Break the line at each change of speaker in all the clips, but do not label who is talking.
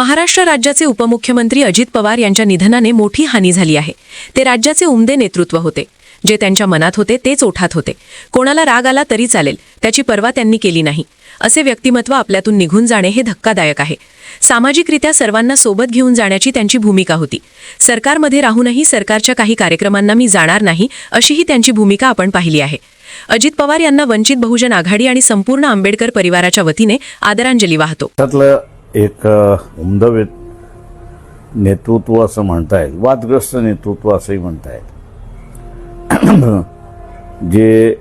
महाराष्ट्र राज्याचे उपमुख्यमंत्री अजित पवार यांच्या निधनाने मोठी हानी झाली आहे। ते राज्याचे उमदे नेतृत्व होते। जे त्यांच्या मनात होते तेच ओठात होते। कोणाला राग आला तरी चालेल, त्याची पर्वा त्यांनी केली नाही। असे व्यक्तिमत्व आपल्यातून निघून जाणे हे धक्कादायक आहे। सामाजिकरित्या सर्वांना सोबत घेऊन जाण्याची त्यांची भूमिका होती। सरकारमध्ये राहूनही सरकारच्या काही कार्यक्रमांना मी जाणार नाही, अशीही त्यांची भूमिका आपण पाहिली आहे। अजित पवार यांना वंचित बहुजन आघाडी आणि संपूर्ण आंबेडकर परिवाराच्या वतीने आदरांजली वाहतो।
एक उमद नेतृत्व असं म्हणता येईल, वादग्रस्त नेतृत्व असंही म्हणता येईल। जे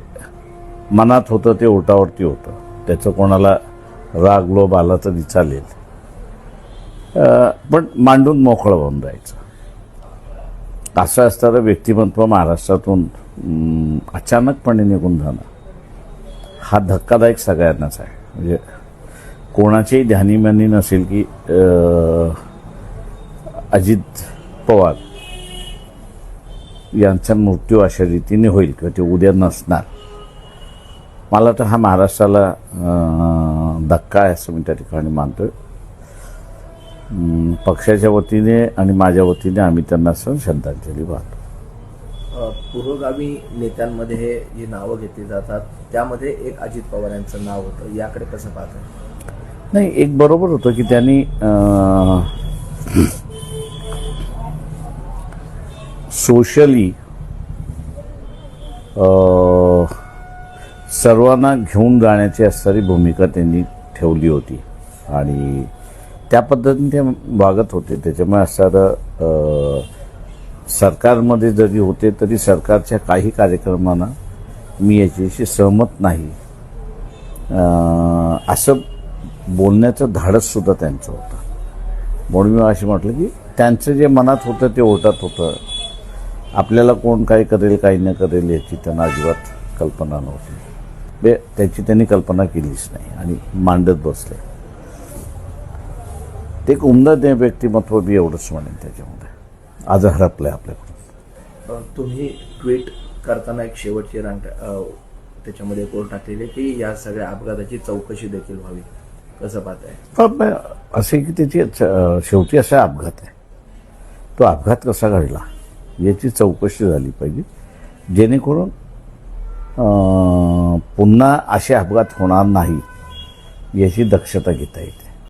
मनात होतं ते ओटावरती होतं, त्याचं कोणाला राग लोभ आला तरी चालेल, पण मांडून मोकळं होऊन जायचं। असं असणारं व्यक्तिमत्व महाराष्ट्रातून अचानकपणे निघून जाणं हा धक्कादायक सगळ्यांनाच आहे। म्हणजे कोणाचेही ध्यानीमानी नसेल की अजित पवार यांचा मृत्यू अशा रीतीने होईल किंवा ते उद्या नसणार। मला तर हा महाराष्ट्राला धक्का आहे असं मी त्या ठिकाणी मानतोय। पक्षाच्या वतीने आणि माझ्या वतीने आम्ही त्यांना श्रद्धांजली वाहतो।
पुरोगामी नेत्यांमध्ये हे जी नावं घेतली जातात त्यामध्ये एक अजित पवार यांचं नाव होतं, याकडे कसं पाहतं?
नाही, एक बरोबर होतं की त्यांनी सोशली सर्वांना घेऊन जाण्याची असणारी भूमिका त्यांनी ठेवली होती आणि त्या पद्धतीने ते वागत होते। त्याच्यामुळे असणारं सरकारमध्ये जरी होते तरी सरकारच्या काही कार्यक्रमांना मी याच्याशी सहमत नाही असं बोलण्याचं धाडस सुद्धा त्यांचं होतं। म्हणून मी असं म्हटलं की त्यांचं जे मनात होतं ते ओठात होतं। आपल्याला कोण काय करेल काही न करेल याची त्यांना अजिबात कल्पना नव्हती। त्याची त्यांनी कल्पना केलीच नाही आणि मांडत बसले। ते एक उमद व्यक्तिमत्व बी एवढंच म्हणेन त्याच्यामध्ये आज हरपलंय आपल्याकडून।
तुम्ही ट्विट करताना एक शेवटची रांग त्याच्यामध्ये कोण टाकलेली की या सगळ्या अपघाताची चौकशी देखील व्हावी, कसं पाहताय?
असे की त्याची शेवटी असा अपघात आहे, तो अपघात कसा घडला याची चौकशी झाली पाहिजे, जेणेकरून पुन्हा असे अपघात होणार नाही याची दक्षता घेता येते।